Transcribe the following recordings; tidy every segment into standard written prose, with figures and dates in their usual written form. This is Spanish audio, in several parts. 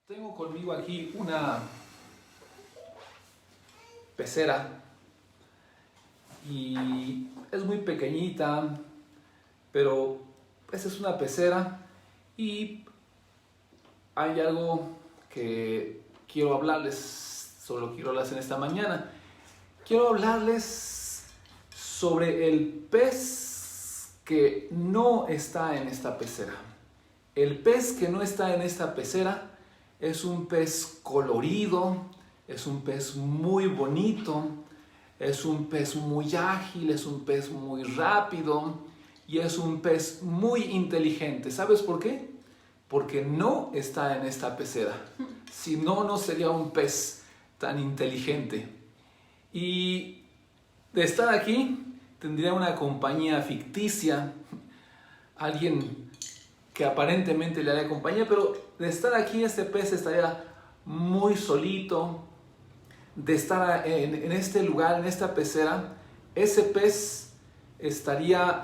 Tengo conmigo aquí una pecera y es muy pequeñita, pero esta es una pecera y hay algo que quiero hablarles, sobre lo que quiero hablarles en esta mañana. Quiero hablarles sobre el pez que no está en esta pecera. El pez que no está en esta pecera es un pez colorido, es un pez muy bonito, es un pez muy ágil, es un pez muy rápido y es un pez muy inteligente. ¿Sabes por qué? Porque no está en esta pecera. Si no, no sería un pez tan inteligente. Y de estar aquí, tendría una compañía ficticia, alguien que aparentemente le haría compañía, pero de estar aquí este pez estaría muy solito. De estar en este lugar, en esta pecera, ese pez estaría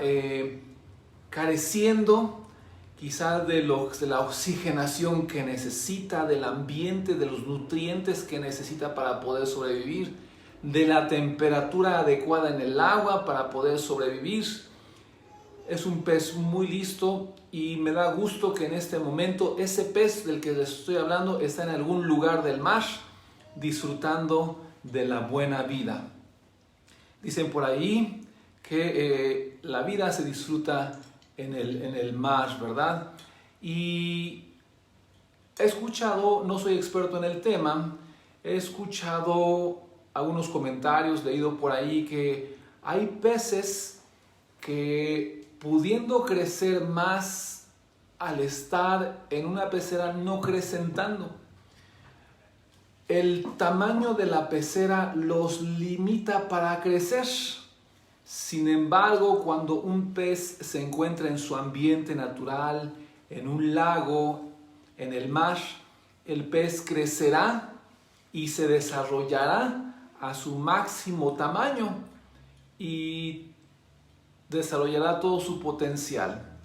careciendo quizás de la oxigenación que necesita, del ambiente, de los nutrientes que necesita para poder sobrevivir, de la temperatura adecuada en el agua para poder sobrevivir. Es un pez muy listo y me da gusto que en este momento ese pez del que les estoy hablando está en algún lugar del mar disfrutando de la buena vida. Dicen por ahí que la vida se disfruta en el mar, ¿verdad? Y he escuchado, no soy experto en el tema, he escuchado algunos comentarios, leído por ahí que hay peces que pudiendo crecer más al estar en una pecera no crecen tanto. El tamaño de la pecera los limita para crecer. Sin embargo, cuando un pez se encuentra en su ambiente natural, en un lago, en el mar, el pez crecerá y se desarrollará a su máximo tamaño y desarrollará todo su potencial.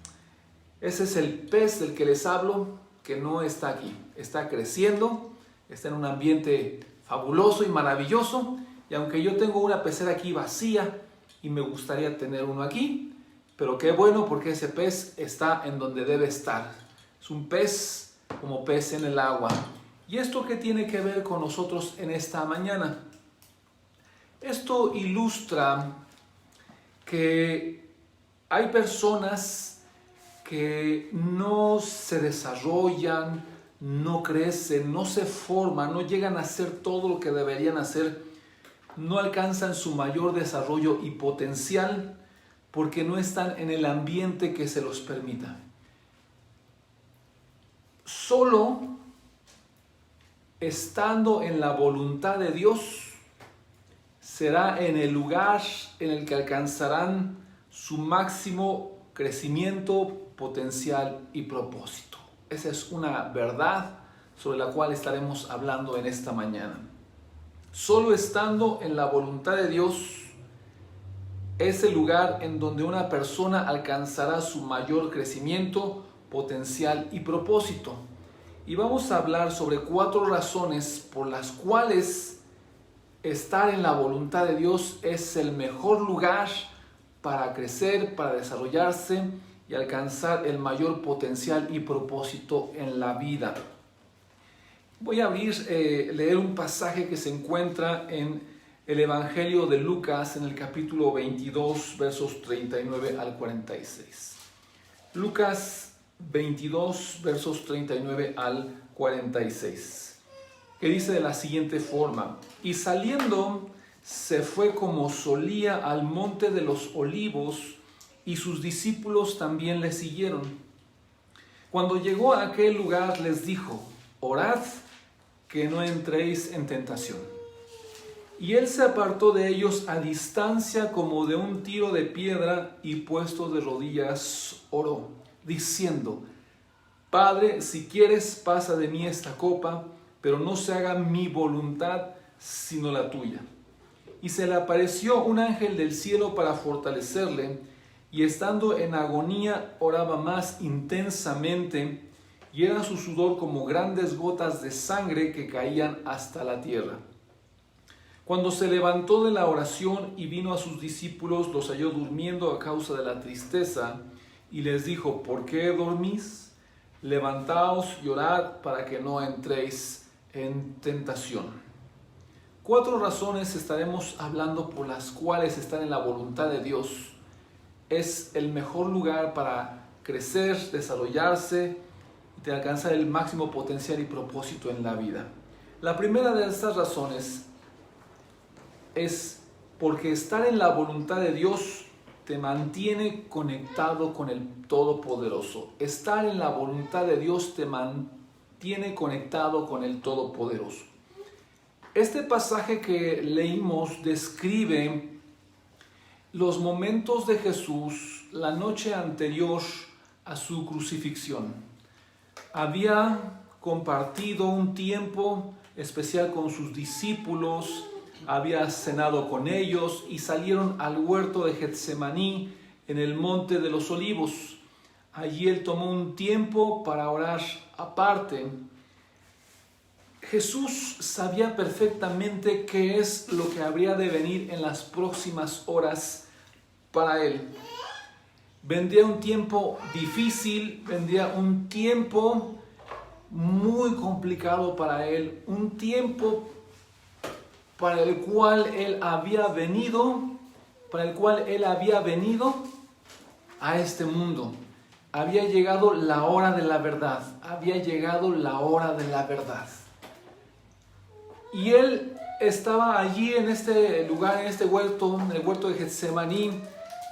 Ese es el pez del que les hablo, que no está aquí. Está creciendo, está en un ambiente fabuloso y maravilloso, y aunque yo tengo una pecera aquí vacía y me gustaría tener uno aquí, pero qué bueno porque ese pez está en donde debe estar. Es un pez como pez en el agua. ¿Y esto qué tiene que ver con nosotros en esta mañana? Esto ilustra que hay personas que no se desarrollan, no crecen, no se forman, no llegan a hacer todo lo que deberían hacer, no alcanzan su mayor desarrollo y potencial porque no están en el ambiente que se los permita. Solo estando en la voluntad de Dios será en el lugar en el que alcanzarán su máximo crecimiento, potencial y propósito. Esa es una verdad sobre la cual estaremos hablando en esta mañana. Solo estando en la voluntad de Dios es el lugar en donde una persona alcanzará su mayor crecimiento, potencial y propósito. Y vamos a hablar sobre 4 razones por las cuales estar en la voluntad de Dios es el mejor lugar para crecer, para desarrollarse y alcanzar el mayor potencial y propósito en la vida. Voy a leer un pasaje que se encuentra en el Evangelio de Lucas en el capítulo 22, versos 39 al 46. Lucas 22, versos 39 al 46. Que dice de la siguiente forma: y saliendo se fue como solía al monte de los olivos, y sus discípulos también le siguieron. Cuando llegó a aquel lugar les dijo: orad que no entréis en tentación. Y él se apartó de ellos a distancia como de un tiro de piedra, y puesto de rodillas oró, diciendo: Padre, si quieres, pasa de mí esta copa, pero no se haga mi voluntad, sino la tuya. Y se le apareció un ángel del cielo para fortalecerle, y estando en agonía oraba más intensamente, y era su sudor como grandes gotas de sangre que caían hasta la tierra. Cuando se levantó de la oración y vino a sus discípulos, los halló durmiendo a causa de la tristeza, y les dijo: ¿por qué dormís? Levantaos y orad para que no entréis en tentación. 4 razones estaremos hablando por las cuales estar en la voluntad de Dios es el mejor lugar para crecer, desarrollarse y alcanzar el máximo potencial y propósito en la vida. La primera de estas razones es porque estar en la voluntad de Dios te mantiene conectado con el Todopoderoso. Estar en la voluntad de Dios te mantiene conectado con el Todopoderoso. Este pasaje que leímos describe los momentos de Jesús la noche anterior a su crucifixión. Había compartido un tiempo especial con sus discípulos, había cenado con ellos y salieron al huerto de Getsemaní en el monte de los olivos. Allí él tomó un tiempo para orar aparte. Jesús sabía perfectamente qué es lo que habría de venir en las próximas horas para él. Vendría un tiempo difícil, vendría un tiempo muy complicado para él, un tiempo para el cual él había venido a este mundo. Había llegado la hora de la verdad, Y él estaba allí en este lugar, en este huerto, en el huerto de Getsemaní,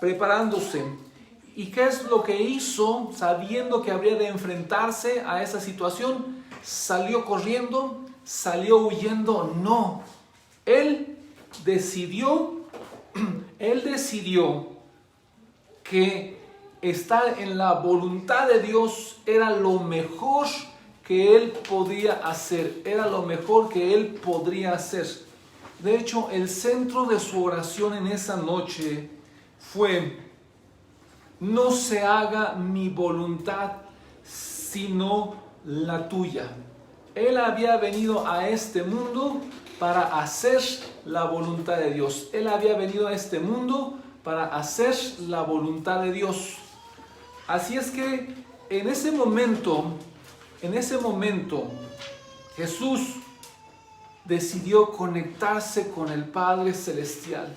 preparándose. ¿Y qué es lo que hizo sabiendo que habría de enfrentarse a esa situación? ¿Salió corriendo? ¿Salió huyendo? No. Él decidió que estar en la voluntad de Dios era lo mejor que él podía hacer, De hecho, el centro de su oración en esa noche fue: no se haga mi voluntad, sino la tuya. Él había venido a este mundo para hacer la voluntad de Dios. Así es que en ese momento, Jesús decidió conectarse con el Padre Celestial,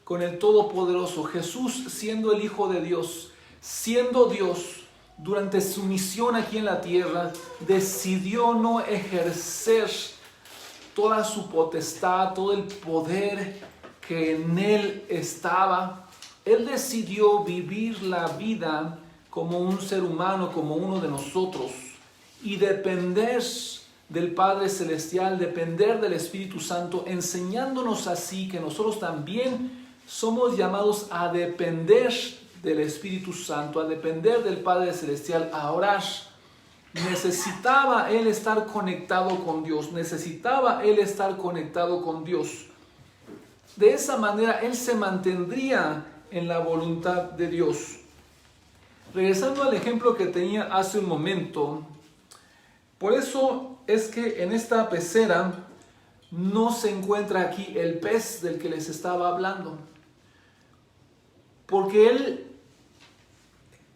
con el Todopoderoso. Jesús, siendo el Hijo de Dios, siendo Dios, durante su misión aquí en la tierra, decidió no ejercer toda su potestad, todo el poder que en él estaba. Él decidió vivir la vida como un ser humano, como uno de nosotros, y depender del Padre Celestial, depender del Espíritu Santo, enseñándonos así que nosotros también somos llamados a depender del Espíritu Santo, a depender del Padre Celestial, a orar. Necesitaba él estar conectado con Dios, De esa manera él se mantendría en la voluntad de Dios. Regresando al ejemplo que tenía hace un momento, por eso es que en esta pecera no se encuentra aquí el pez del que les estaba hablando. Porque él,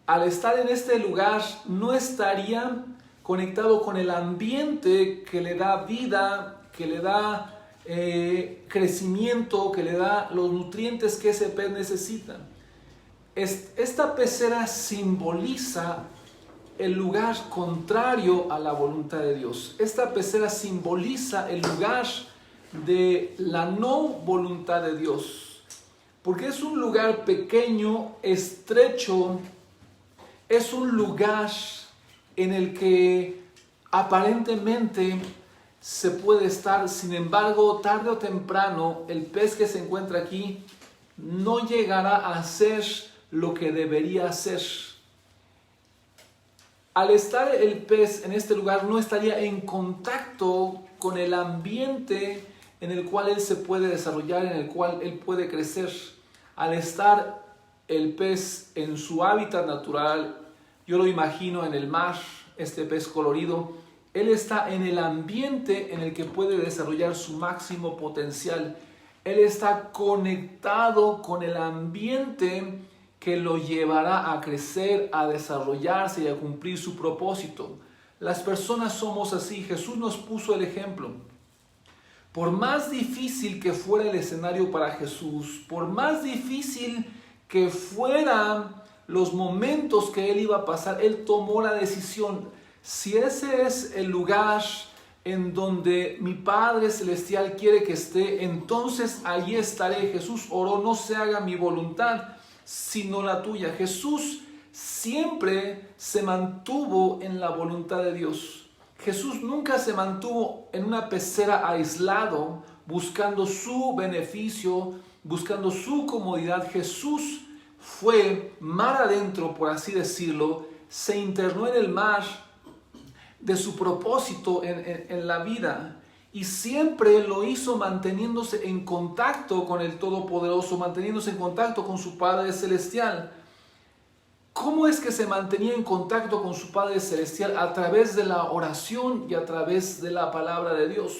al estar en este lugar, no estaría conectado con el ambiente que le da vida, que le da crecimiento, que le da los nutrientes que ese pez necesita. Esta pecera simboliza el lugar contrario a la voluntad de Dios. Esta pecera simboliza el lugar de la no voluntad de Dios. Porque es un lugar pequeño, estrecho, es un lugar en el que aparentemente se puede estar. Sin embargo, tarde o temprano, el pez que se encuentra aquí no llegará a ser lo que debería hacer. Al estar el pez en este lugar, no estaría en contacto con el ambiente en el cual él se puede desarrollar, en el cual él puede crecer. Al estar el pez en su hábitat natural, yo lo imagino en el mar, este pez colorido, él está en el ambiente en el que puede desarrollar su máximo potencial. Él está conectado con el ambiente que lo llevará a crecer, a desarrollarse y a cumplir su propósito. Las personas somos así. Jesús nos puso el ejemplo. Por más difícil que fuera el escenario para Jesús, por más difícil que fueran los momentos que él iba a pasar, él tomó la decisión: si ese es el lugar en donde mi Padre Celestial quiere que esté, entonces allí estaré. Jesús oró: no se haga mi voluntad, sino la tuya. Jesús siempre se mantuvo en la voluntad de Dios. Jesús nunca se mantuvo en una pecera aislado, buscando su beneficio, buscando su comodidad. Jesús fue mar adentro, por así decirlo, se internó en el mar de su propósito en la vida, y siempre lo hizo manteniéndose en contacto con el Todopoderoso, manteniéndose en contacto con su Padre Celestial. ¿Cómo es que se mantenía en contacto con su Padre Celestial? A través de la oración y a través de la palabra de Dios.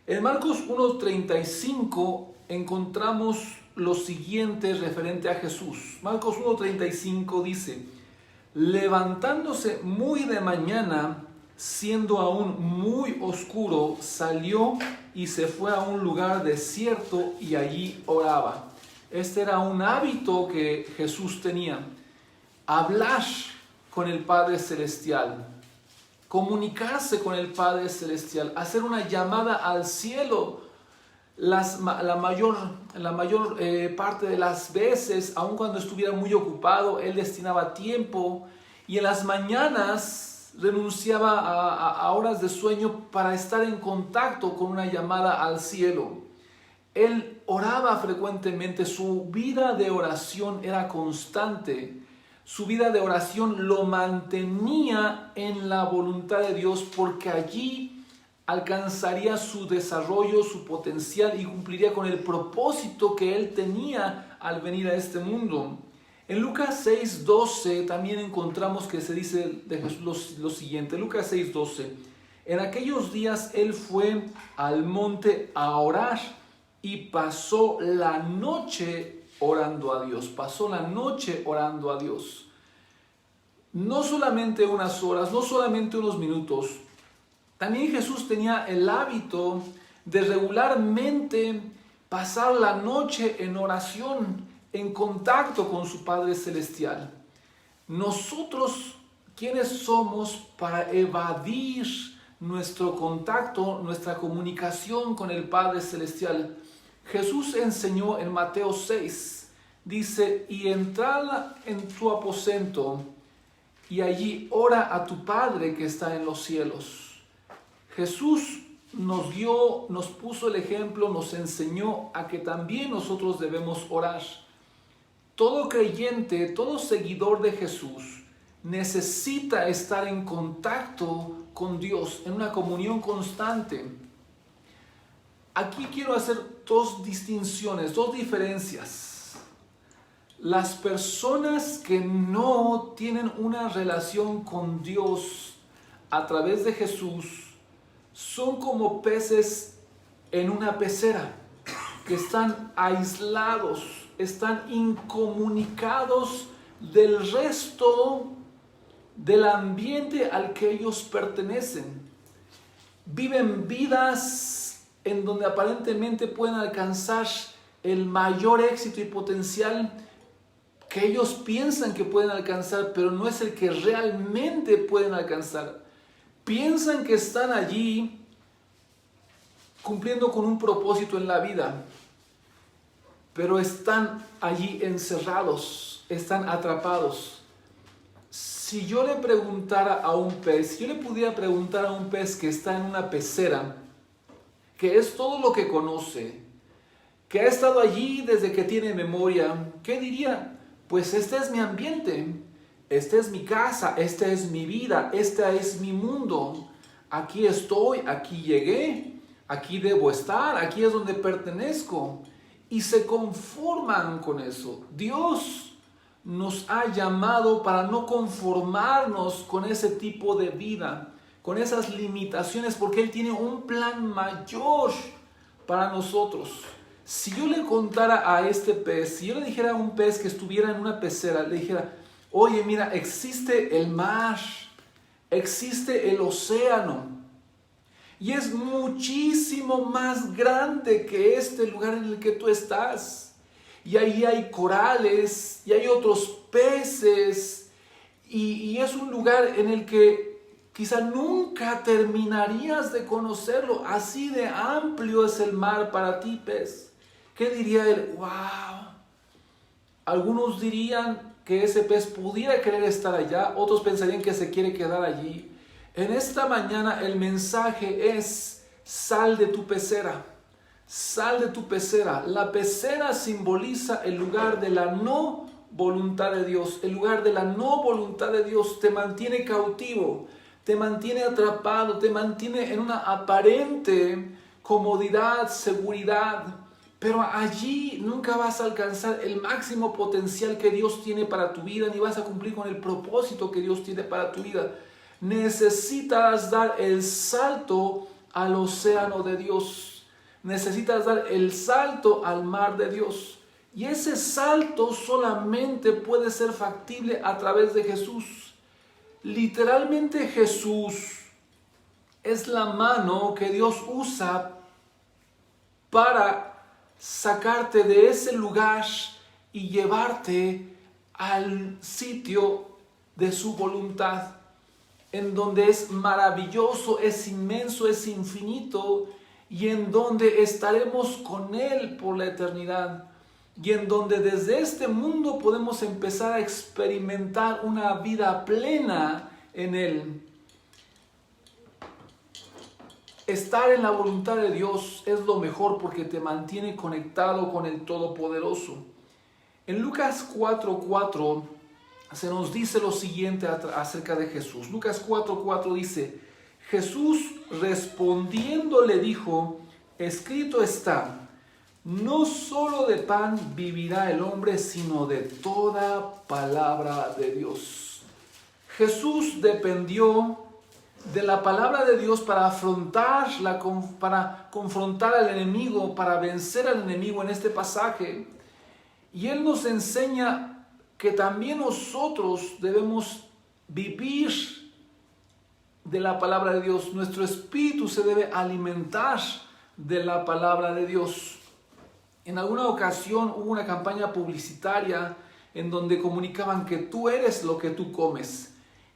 En Marcos 1:35 encontramos lo siguiente referente a Jesús. Marcos 1:35 dice: levantándose muy de mañana, siendo aún muy oscuro, salió y se fue a un lugar desierto y allí oraba. Este era un hábito que Jesús tenía: hablar con el Padre Celestial, comunicarse con el Padre Celestial, hacer una llamada al cielo. La mayor parte de las veces, aun cuando estuviera muy ocupado, él destinaba tiempo, y en las mañanas renunciaba a horas de sueño para estar en contacto con una llamada al cielo. Él oraba frecuentemente, su vida de oración era constante. Su vida de oración lo mantenía en la voluntad de Dios, porque allí alcanzaría su desarrollo, su potencial, y cumpliría con el propósito que él tenía al venir a este mundo. En Lucas 6:12 también encontramos que se dice de Jesús lo siguiente. Lucas 6:12: en aquellos días él fue al monte a orar y pasó la noche orando a Dios. Pasó la noche orando a Dios. No solamente unas horas, no solamente unos minutos. También Jesús tenía el hábito de regularmente pasar la noche en oración, en contacto con su Padre Celestial. Nosotros, ¿quiénes somos para evadir nuestro contacto, nuestra comunicación con el Padre Celestial? Jesús enseñó en Mateo 6, dice: y entrad en tu aposento y allí ora a tu Padre que está en los cielos. Jesús nos dio, nos puso el ejemplo, nos enseñó a que también nosotros debemos orar. Todo creyente, todo seguidor de Jesús necesita estar en contacto con Dios, en una comunión constante. Aquí quiero hacer dos distinciones, dos diferencias. Las personas que no tienen una relación con Dios a través de Jesús son como peces en una pecera, que están aislados, están incomunicados del resto del ambiente al que ellos pertenecen. Viven vidas en donde aparentemente pueden alcanzar el mayor éxito y potencial que ellos piensan que pueden alcanzar, pero no es el que realmente pueden alcanzar. Piensan que están allí cumpliendo con un propósito en la vida, pero están allí encerrados, están atrapados. Si yo le preguntara a un pez, si yo le pudiera preguntar a un pez que está en una pecera, que es todo lo que conoce, que ha estado allí desde que tiene memoria, ¿qué diría? Pues este es mi ambiente, esta es mi casa, esta es mi vida, este es mi mundo. Aquí estoy, aquí llegué, aquí debo estar, aquí es donde pertenezco. Y se conforman con eso. Dios nos ha llamado para no conformarnos con ese tipo de vida, con esas limitaciones, porque Él tiene un plan mayor para nosotros. Si yo le contara a este pez, si yo le dijera a un pez que estuviera en una pecera, le dijera, oye, mira, existe el mar, existe el océano, y es muchísimo más grande que este lugar en el que tú estás. Y ahí hay corales, y hay otros peces, y es un lugar en el que quizá nunca terminarías de conocerlo. Así de amplio es el mar para ti, pez. ¿Qué diría él? ¡Wow! Algunos dirían que ese pez pudiera querer estar allá, otros pensarían que se quiere quedar allí. En esta mañana el mensaje es: sal de tu pecera, sal de tu pecera. La pecera simboliza el lugar de la no voluntad de Dios. El lugar de la no voluntad de Dios te mantiene cautivo, te mantiene atrapado, te mantiene en una aparente comodidad, seguridad. Pero allí nunca vas a alcanzar el máximo potencial que Dios tiene para tu vida, ni vas a cumplir con el propósito que Dios tiene para tu vida. Necesitas dar el salto al océano de Dios. Necesitas dar el salto al mar de Dios. Y ese salto solamente puede ser factible a través de Jesús. Literalmente Jesús es la mano que Dios usa para sacarte de ese lugar y llevarte al sitio de su voluntad, en donde es maravilloso, es inmenso, es infinito, y en donde estaremos con Él por la eternidad, y en donde desde este mundo podemos empezar a experimentar una vida plena en Él. Estar en la voluntad de Dios es lo mejor porque te mantiene conectado con el Todopoderoso. En Lucas 4:4 se nos dice lo siguiente acerca de Jesús. Lucas 4:4 dice: Jesús respondiendo le dijo, escrito está, no solo de pan vivirá el hombre, sino de toda palabra de Dios. Jesús dependió de la palabra de Dios para confrontar al enemigo, para vencer al enemigo en este pasaje. Y Él nos enseña que también nosotros debemos vivir de la palabra de Dios. Nuestro espíritu se debe alimentar de la palabra de Dios. En alguna ocasión hubo una campaña publicitaria en donde comunicaban que tú eres lo que tú comes.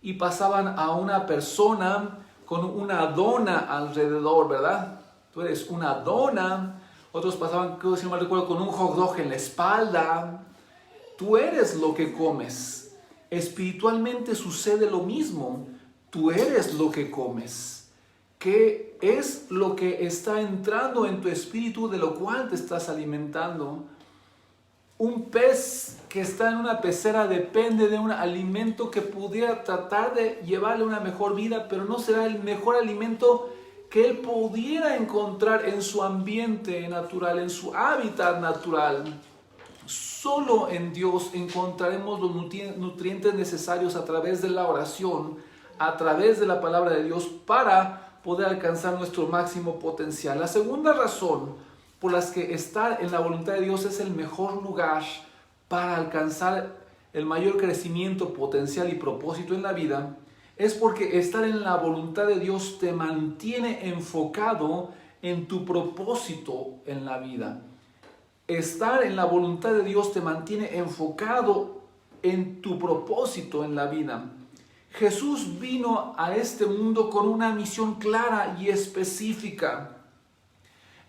Y pasaban a una persona con una dona alrededor, ¿verdad? Tú eres una dona. Otros pasaban, creo, si no mal recuerdo, con un hot dog en la espalda. Tú eres lo que comes. Espiritualmente sucede lo mismo. Tú eres lo que comes. ¿Qué es lo que está entrando en tu espíritu, de lo cual te estás alimentando? Un pez que está en una pecera depende de un alimento que pudiera tratar de llevarle una mejor vida, pero no será el mejor alimento que él pudiera encontrar en su ambiente natural, en su hábitat natural. Solo en Dios encontraremos los nutrientes necesarios a través de la oración, a través de la palabra de Dios, para poder alcanzar nuestro máximo potencial. La segunda razón por las que estar en la voluntad de Dios es el mejor lugar para alcanzar el mayor crecimiento potencial y propósito en la vida, es porque estar en la voluntad de Dios te mantiene enfocado en tu propósito en la vida. Estar en la voluntad de Dios te mantiene enfocado en tu propósito en la vida. Jesús vino a este mundo con una misión clara y específica.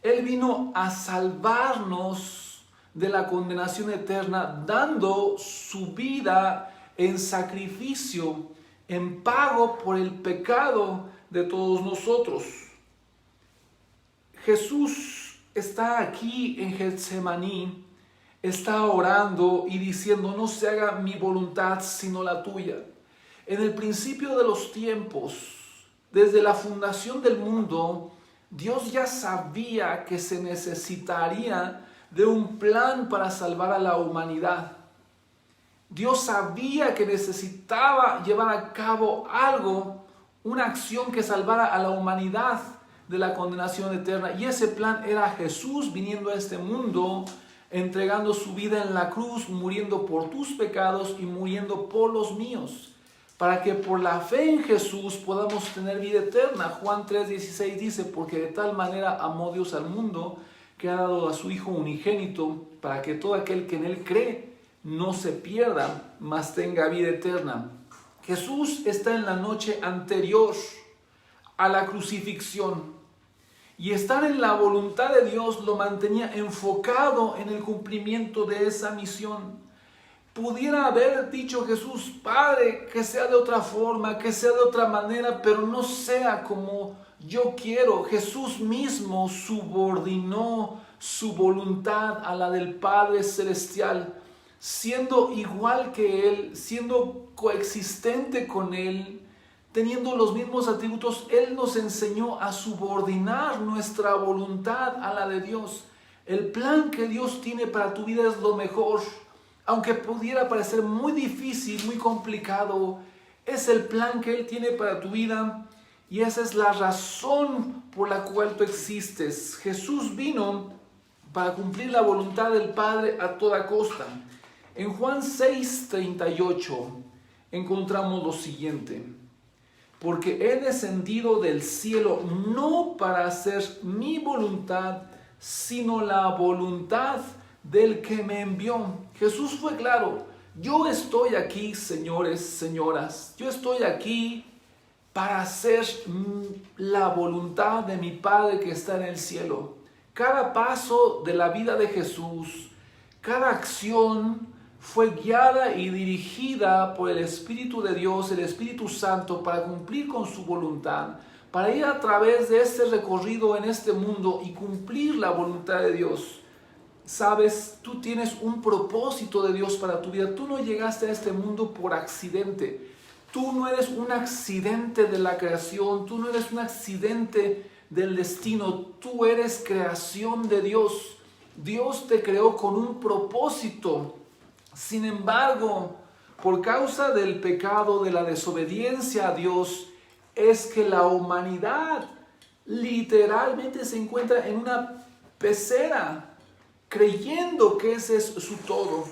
Él vino a salvarnos de la condenación eterna, dando su vida en sacrificio, en pago por el pecado de todos nosotros. Jesús está aquí en Getsemaní, está orando y diciendo, no se haga mi voluntad sino la tuya. En el principio de los tiempos, desde la fundación del mundo, Dios ya sabía que se necesitaría de un plan para salvar a la humanidad. Dios sabía que necesitaba llevar a cabo algo, una acción que salvara a la humanidad de la condenación eterna. Y ese plan era Jesús viniendo a este mundo, entregando su vida en la cruz, muriendo por tus pecados y muriendo por los míos, para que por la fe en Jesús podamos tener vida eterna. Juan 3:16 dice, porque de tal manera amó Dios al mundo, que ha dado a su Hijo unigénito, para que todo aquel que en Él cree no se pierda, mas tenga vida eterna. Jesús está en la noche anterior a la crucifixión, y estar en la voluntad de Dios lo mantenía enfocado en el cumplimiento de esa misión. Pudiera haber dicho Jesús, Padre, que sea de otra forma, que sea de otra manera, pero no sea como yo quiero. Jesús mismo subordinó su voluntad a la del Padre Celestial, siendo igual que Él, siendo coexistente con Él, teniendo los mismos atributos. Él nos enseñó a subordinar nuestra voluntad a la de Dios. El plan que Dios tiene para tu vida es lo mejor. Aunque pudiera parecer muy difícil, muy complicado, es el plan que Él tiene para tu vida, y esa es la razón por la cual tú existes. Jesús vino para cumplir la voluntad del Padre a toda costa. En Juan 6:38 encontramos lo siguiente: porque he descendido del cielo no para hacer mi voluntad, sino la voluntad del que me envió. Jesús fue claro: yo estoy aquí, señores, señoras, yo estoy aquí para hacer la voluntad de mi Padre que está en el cielo. Cada paso de la vida de Jesús, cada acción fue guiada y dirigida por el Espíritu de Dios, el Espíritu Santo, para cumplir con su voluntad, para ir a través de este recorrido en este mundo y cumplir la voluntad de Dios. Sabes, tú tienes un propósito de Dios para tu vida. Tú no llegaste a este mundo por accidente. Tú no eres un accidente de la creación. Tú no eres un accidente del destino. Tú eres creación de Dios. Dios te creó con un propósito. Sin embargo, por causa del pecado, de la desobediencia a Dios, es que la humanidad literalmente se encuentra en una pecera, creyendo que ese es su todo.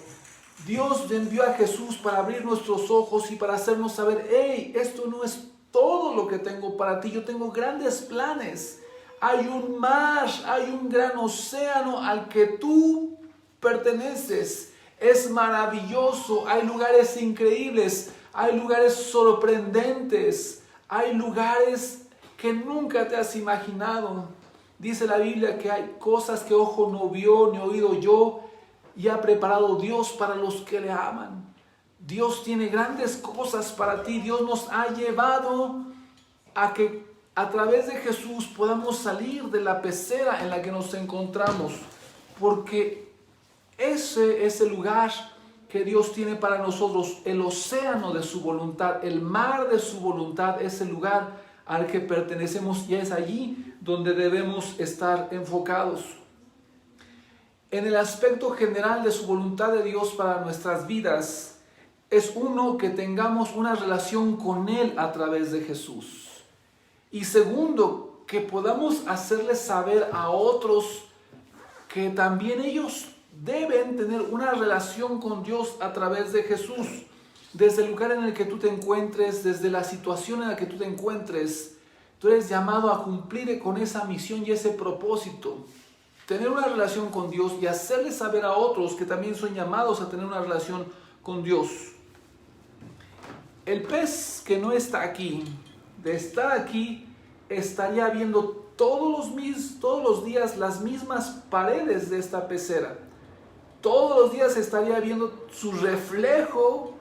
Dios envió a Jesús para abrir nuestros ojos y para hacernos saber: hey, esto no es todo lo que tengo para ti. Yo tengo grandes planes. Hay un mar, hay un gran océano al que tú perteneces. Es maravilloso, hay lugares increíbles, hay lugares sorprendentes, hay lugares que nunca te has imaginado. Dice la Biblia que hay cosas que ojo no vio ni oído oyó, y ha preparado Dios para los que le aman. Dios tiene grandes cosas para ti. Dios nos ha llevado a que a través de Jesús podamos salir de la pecera en la que nos encontramos, porque ese es el lugar que Dios tiene para nosotros, el océano de su voluntad, el mar de su voluntad, es el lugar al que pertenecemos, y es allí donde debemos estar enfocados. En el aspecto general de su voluntad de Dios para nuestras vidas, es uno, que tengamos una relación con Él a través de Jesús. Y segundo, que podamos hacerles saber a otros que también ellos deben tener una relación con Dios a través de Jesús. Desde el lugar en el que tú te encuentres, desde la situación en la que tú te encuentres, tú eres llamado a cumplir con esa misión y ese propósito. Tener una relación con Dios y hacerles saber a otros que también son llamados a tener una relación con Dios. El pez que no está aquí, de estar aquí, estaría viendo todos los días las mismas paredes de esta pecera. Todos los días estaría viendo su reflejo.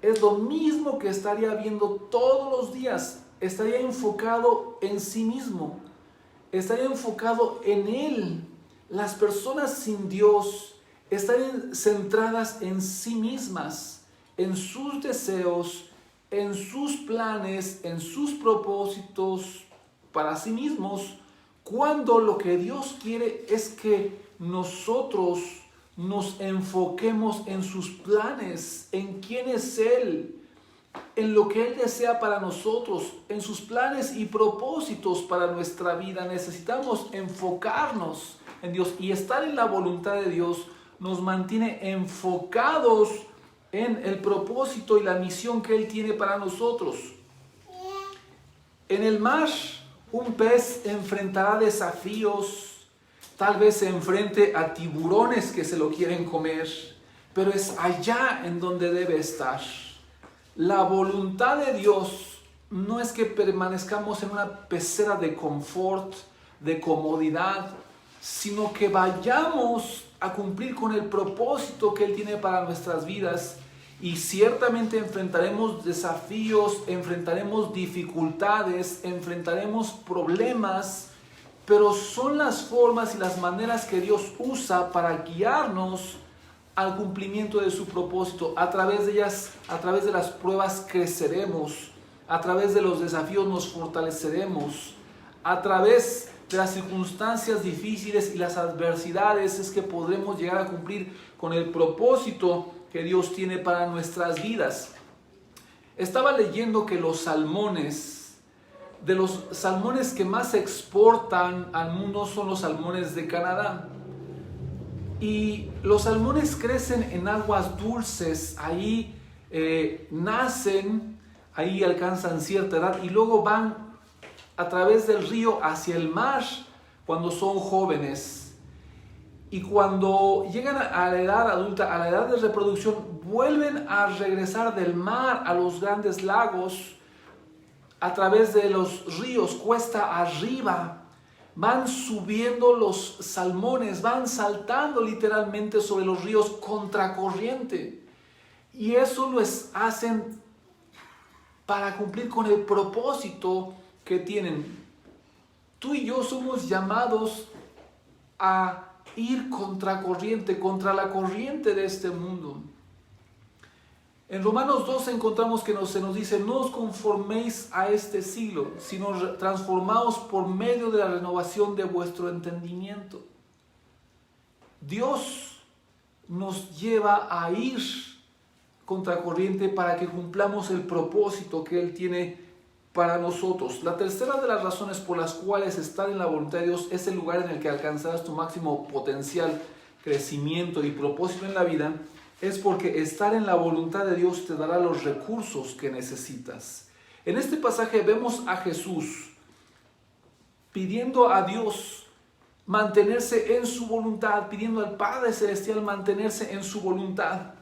Es lo mismo que estaría viendo todos los días. Estaría enfocado en sí mismo. Estaría enfocado en Él. Las personas sin Dios estarían centradas en sí mismas, en sus deseos, en sus planes, en sus propósitos para sí mismos, cuando lo que Dios quiere es que nosotros nos enfoquemos en sus planes, en quién es Él, en lo que Él desea para nosotros, en sus planes y propósitos para nuestra vida. Necesitamos enfocarnos en Dios, y estar en la voluntad de Dios nos mantiene enfocados en el propósito y la misión que Él tiene para nosotros. En el mar, un pez enfrentará desafíos. Tal vez se enfrente a tiburones que se lo quieren comer, pero es allá en donde debe estar. La voluntad de Dios no es que permanezcamos en una pecera de confort, de comodidad, sino que vayamos a cumplir con el propósito que Él tiene para nuestras vidas. Y ciertamente enfrentaremos desafíos, enfrentaremos dificultades, enfrentaremos problemas, pero son las formas y las maneras que Dios usa para guiarnos al cumplimiento de su propósito. A través de ellas, a través de las pruebas creceremos, a través de los desafíos nos fortaleceremos, a través de las circunstancias difíciles y las adversidades es que podremos llegar a cumplir con el propósito que Dios tiene para nuestras vidas. Estaba leyendo que los salmones, de los salmones que más se exportan al mundo, son los salmones de Canadá. Y los salmones crecen en aguas dulces, ahí nacen, ahí alcanzan cierta edad y luego van a través del río hacia el mar cuando son jóvenes. Y cuando llegan a la edad adulta, a la edad de reproducción, vuelven a regresar del mar a los grandes lagos, a través de los ríos, cuesta arriba. Van subiendo los salmones, van saltando literalmente sobre los ríos contracorriente. Y eso lo hacen para cumplir con el propósito que tienen. Tú y yo somos llamados a ir contracorriente, contra la corriente de este mundo. En Romanos 2 encontramos que se nos dice: no os conforméis a este siglo, sino transformaos por medio de la renovación de vuestro entendimiento. Dios nos lleva a ir contracorriente para que cumplamos el propósito que Él tiene para nosotros. La tercera de las razones por las cuales estar en la voluntad de Dios es el lugar en el que alcanzarás tu máximo potencial, crecimiento y propósito en la vida, es porque estar en la voluntad de Dios te dará los recursos que necesitas. En este pasaje vemos a Jesús pidiendo a Dios mantenerse en su voluntad, pidiendo al Padre Celestial mantenerse en su voluntad.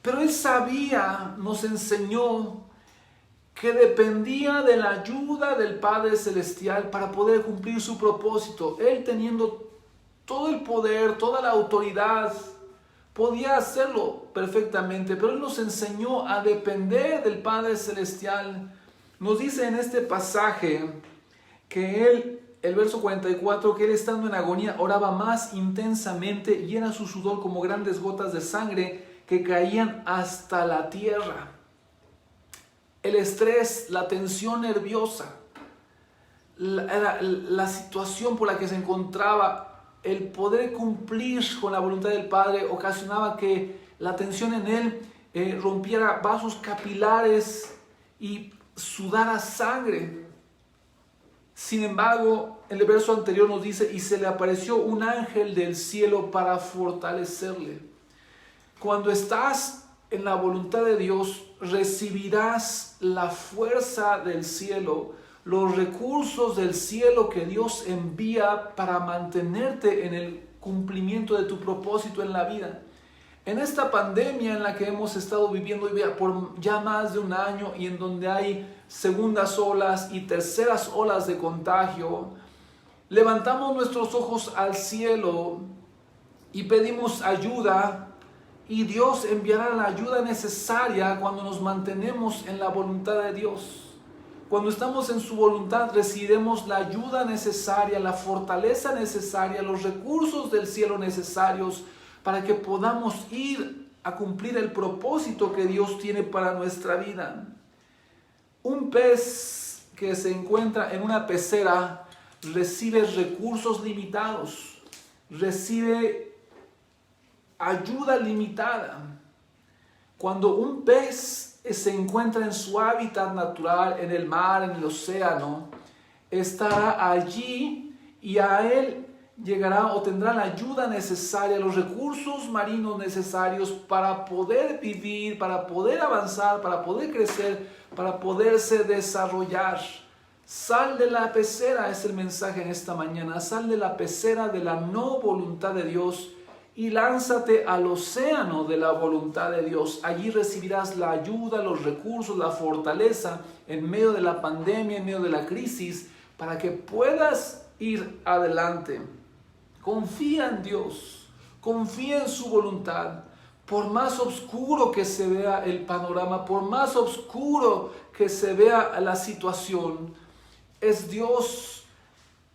Pero Él sabía, nos enseñó, que dependía de la ayuda del Padre Celestial para poder cumplir su propósito. Él, teniendo todo el poder, toda la autoridad, podía hacerlo perfectamente, pero Él nos enseñó a depender del Padre Celestial. Nos dice en este pasaje que Él, el verso 44, que Él, estando en agonía, oraba más intensamente y era su sudor como grandes gotas de sangre que caían hasta la tierra. El estrés, la tensión nerviosa, la situación por la que se encontraba, el poder cumplir con la voluntad del Padre ocasionaba que la tensión en Él rompiera vasos capilares y sudara sangre. Sin embargo, el verso anterior nos dice: y se le apareció un ángel del cielo para fortalecerle. Cuando estás en la voluntad de Dios, recibirás la fuerza del cielo, los recursos del cielo que Dios envía para mantenerte en el cumplimiento de tu propósito en la vida. En esta pandemia en la que hemos estado viviendo por ya más de un año y en donde hay segundas olas y terceras olas de contagio, levantamos nuestros ojos al cielo y pedimos ayuda, y Dios enviará la ayuda necesaria cuando nos mantenemos en la voluntad de Dios. Cuando estamos en su voluntad, recibiremos la ayuda necesaria, la fortaleza necesaria, los recursos del cielo necesarios para que podamos ir a cumplir el propósito que Dios tiene para nuestra vida. Un pez que se encuentra en una pecera recibe recursos limitados, recibe ayuda limitada. Cuando un pez se encuentra en su hábitat natural, en el mar, en el océano, estará allí y a él llegará o tendrá la ayuda necesaria, los recursos marinos necesarios para poder vivir, para poder avanzar, para poder crecer, para poderse desarrollar. Sal de la pecera, es el mensaje en esta mañana. Sal de la pecera de la no voluntad de Dios y lánzate al océano de la voluntad de Dios. Allí recibirás la ayuda, los recursos, la fortaleza en medio de la pandemia, en medio de la crisis, para que puedas ir adelante. Confía en Dios, confía en su voluntad. Por más oscuro que se vea el panorama, por más oscuro que se vea la situación, es Dios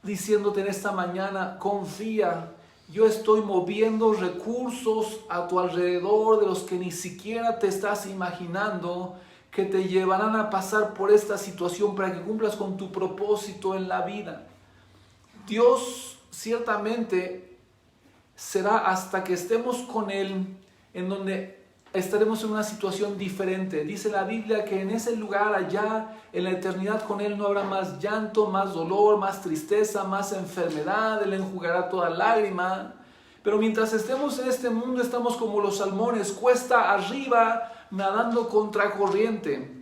diciéndote en esta mañana, confía. Yo estoy moviendo recursos a tu alrededor de los que ni siquiera te estás imaginando, que te llevarán a pasar por esta situación para que cumplas con tu propósito en la vida. Dios ciertamente será hasta que estemos con Él, en donde estaremos en una situación diferente. Dice la Biblia que en ese lugar allá, en la eternidad con Él, no habrá más llanto, más dolor, más tristeza, más enfermedad. Él enjugará toda lágrima. Pero mientras estemos en este mundo, estamos como los salmones, cuesta arriba, nadando contra corriente.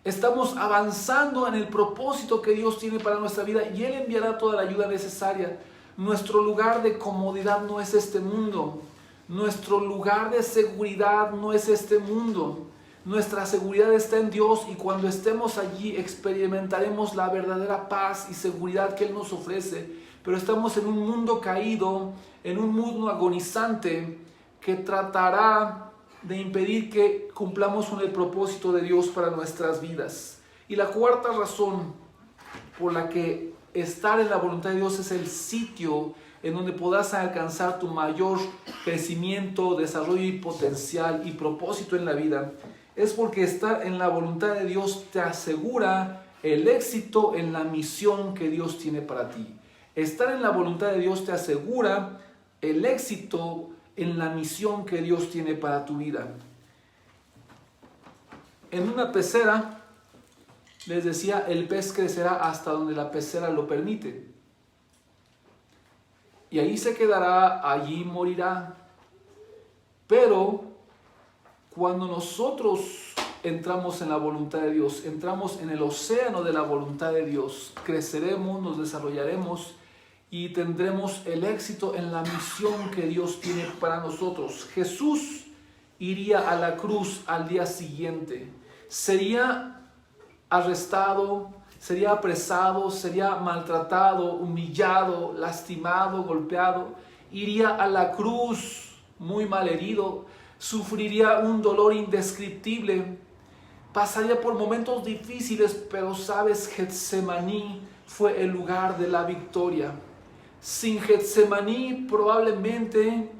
Estamos avanzando en el propósito que Dios tiene para nuestra vida y Él enviará toda la ayuda necesaria. Nuestro lugar de comodidad no es este mundo. Nuestro lugar de seguridad no es este mundo. Nuestra seguridad está en Dios y cuando estemos allí experimentaremos la verdadera paz y seguridad que Él nos ofrece. Pero estamos en un mundo caído, en un mundo agonizante que tratará de impedir que cumplamos con el propósito de Dios para nuestras vidas. Y la cuarta razón por la que estar en la voluntad de Dios es el sitio en donde podrás alcanzar tu mayor crecimiento, desarrollo y potencial y propósito en la vida, es porque estar en la voluntad de Dios te asegura el éxito en la misión que Dios tiene para ti. Estar en la voluntad de Dios te asegura el éxito en la misión que Dios tiene para tu vida. En una pecera, les decía, el pez crecerá hasta donde la pecera lo permite. Y ahí se quedará, allí morirá. Pero cuando nosotros entramos en la voluntad de Dios, entramos en el océano de la voluntad de Dios, creceremos, nos desarrollaremos y tendremos el éxito en la misión que Dios tiene para nosotros. Jesús iría a la cruz al día siguiente. Sería arrestado, sería apresado, sería maltratado, humillado, lastimado, golpeado. Iría a la cruz muy mal herido, sufriría un dolor indescriptible, pasaría por momentos difíciles, pero sabes, Getsemaní fue el lugar de la victoria. Sin Getsemaní probablemente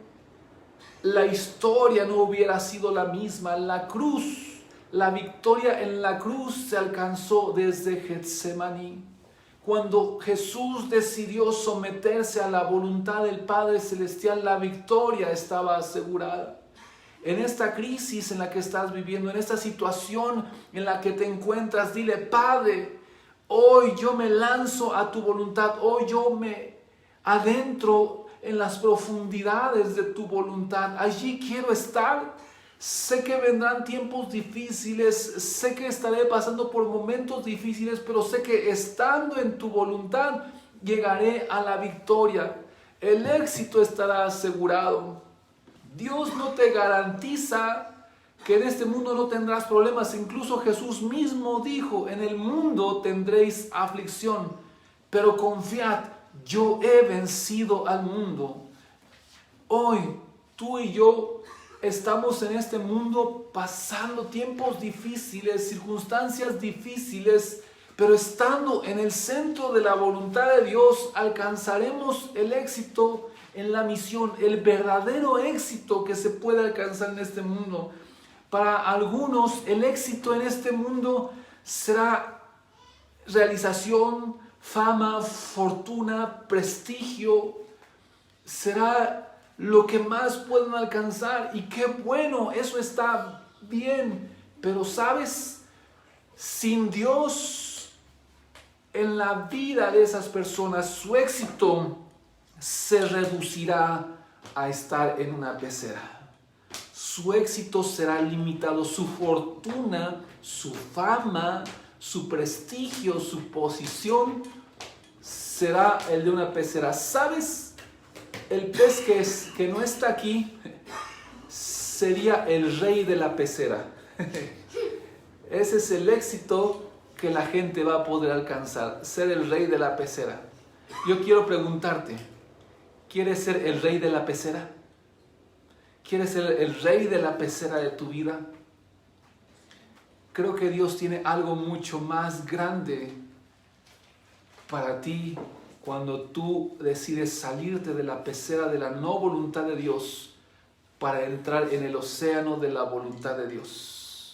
la historia no hubiera sido la misma. La cruz, la victoria en la cruz se alcanzó desde Getsemaní. Cuando Jesús decidió someterse a la voluntad del Padre Celestial, la victoria estaba asegurada. En esta crisis en la que estás viviendo, en esta situación en la que te encuentras, dile: Padre, hoy yo me lanzo a tu voluntad, hoy yo me adentro en las profundidades de tu voluntad. Allí quiero estar. Sé que vendrán tiempos difíciles, sé que estaré pasando por momentos difíciles, pero sé que estando en tu voluntad llegaré a la victoria. El éxito estará asegurado. Dios no te garantiza que en este mundo no tendrás problemas. Incluso Jesús mismo dijo: en el mundo tendréis aflicción, pero confiad, yo he vencido al mundo. Hoy tú y yo estamos en este mundo pasando tiempos difíciles, circunstancias difíciles, pero estando en el centro de la voluntad de Dios alcanzaremos el éxito en la misión, el verdadero éxito que se puede alcanzar en este mundo. Para algunos el éxito en este mundo será realización, fama, fortuna, prestigio, será lo que más pueden alcanzar. Y qué bueno, eso está bien. Pero ¿sabes? Sin Dios en la vida de esas personas, su éxito se reducirá a estar en una pecera. Su éxito será limitado, su fortuna, su fama, su prestigio, su posición será el de una pecera. ¿Sabes? El pez que no está aquí sería el rey de la pecera. Ese es el éxito que la gente va a poder alcanzar, ser el rey de la pecera. Yo quiero preguntarte, ¿quieres ser el rey de la pecera? ¿Quieres ser el rey de la pecera de tu vida? Creo que Dios tiene algo mucho más grande para ti cuando tú decides salirte de la pecera de la no voluntad de Dios para entrar en el océano de la voluntad de Dios.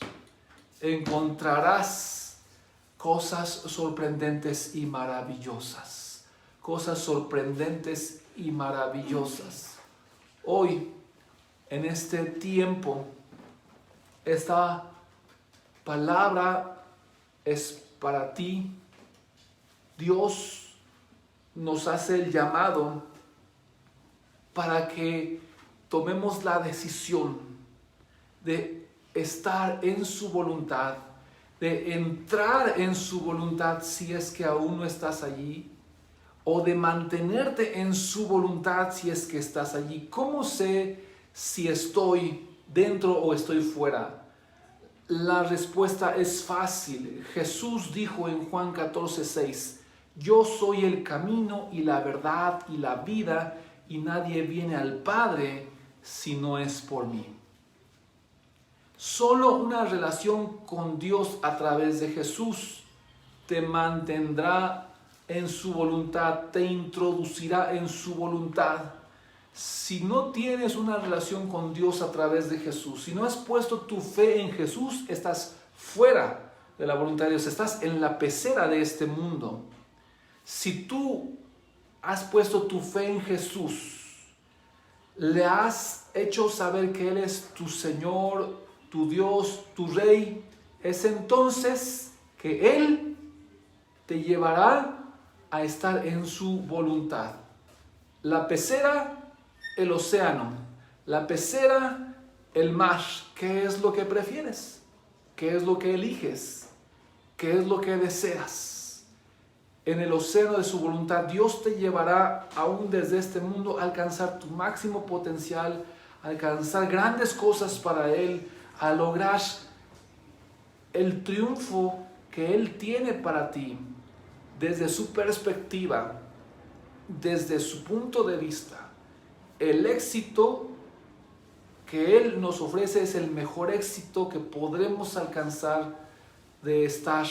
Encontrarás cosas sorprendentes y maravillosas. Cosas sorprendentes y maravillosas. Hoy, en este tiempo, esta palabra es para ti. Dios nos hace el llamado para que tomemos la decisión de estar en su voluntad, de entrar en su voluntad si es que aún no estás allí, o de mantenerte en su voluntad si es que estás allí. ¿Cómo sé si estoy dentro o estoy fuera? La respuesta es fácil. Jesús dijo en Juan 14:6, yo soy el camino y la verdad y la vida, y nadie viene al Padre si no es por mí. Solo una relación con Dios a través de Jesús te mantendrá en su voluntad, te introducirá en su voluntad. Si no tienes una relación con Dios a través de Jesús, si no has puesto tu fe en Jesús, estás fuera de la voluntad de Dios, estás en la pecera de este mundo. Si tú has puesto tu fe en Jesús, le has hecho saber que Él es tu Señor, tu Dios, tu Rey, es entonces que Él te llevará a estar en su voluntad. La pecera, el océano. La pecera, el mar. ¿Qué es lo que prefieres? ¿Qué es lo que eliges? ¿Qué es lo que deseas? En el océano de su voluntad, Dios te llevará aún desde este mundo a alcanzar tu máximo potencial, a alcanzar grandes cosas para Él, a lograr el triunfo que Él tiene para ti desde su perspectiva, desde su punto de vista. El éxito que Él nos ofrece es el mejor éxito que podremos alcanzar de estar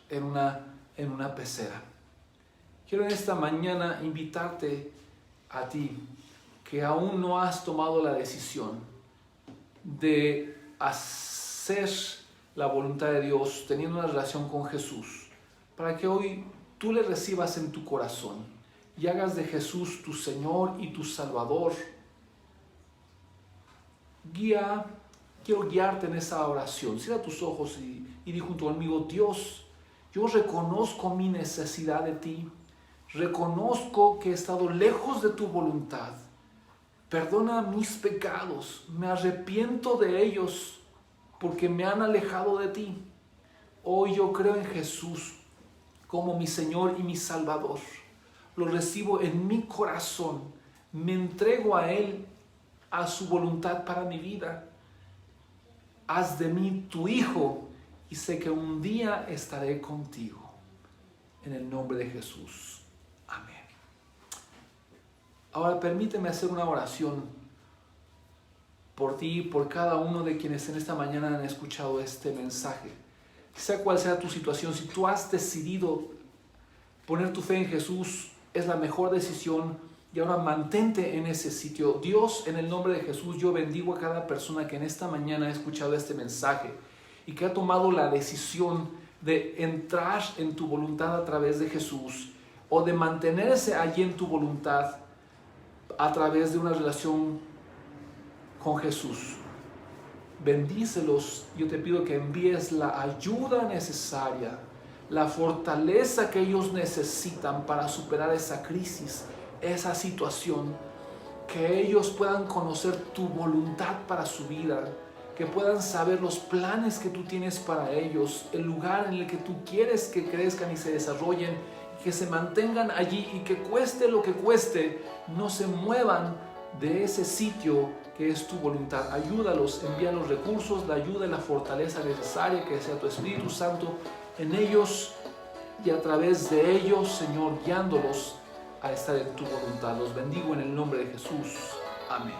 en una pecera. Quiero en esta mañana invitarte a ti que aún no has tomado la decisión de hacer la voluntad de Dios teniendo una relación con Jesús, para que hoy tú le recibas en tu corazón y hagas de Jesús tu Señor y tu Salvador. Quiero guiarte en esa oración. Cierra tus ojos y di junto conmigo: Dios, yo reconozco mi necesidad de ti. Reconozco que he estado lejos de tu voluntad. Perdona mis pecados. Me arrepiento de ellos porque me han alejado de ti. Hoy yo creo en Jesús como mi Señor y mi Salvador. Lo recibo en mi corazón. Me entrego a Él, a su voluntad para mi vida. Haz de mí tu hijo y sé que un día estaré contigo. En el nombre de Jesús. Amén. Ahora permíteme hacer una oración por ti y por cada uno de quienes en esta mañana han escuchado este mensaje. Sea cual sea tu situación, si tú has decidido poner tu fe en Jesús, es la mejor decisión, y ahora mantente en ese sitio. Dios, en el nombre de Jesús, yo bendigo a cada persona que en esta mañana ha escuchado este mensaje y que ha tomado la decisión de entrar en tu voluntad a través de Jesús, o de mantenerse allí en tu voluntad. a través de una relación con Jesús. Bendícelos. Yo te pido que envíes la ayuda necesaria, la fortaleza que ellos necesitan para superar esa crisis, esa situación. Que ellos puedan conocer tu voluntad para su vida, que puedan saber los planes que tú tienes para ellos, el lugar en el que tú quieres que crezcan y se desarrollen, que se mantengan allí y que cueste lo que cueste, no se muevan de ese sitio que es tu voluntad. Ayúdalos, envía los recursos, la ayuda y la fortaleza necesaria, que sea tu Espíritu Santo en ellos y a través de ellos, Señor, guiándolos a estar en tu voluntad. Los bendigo en el nombre de Jesús. Amén.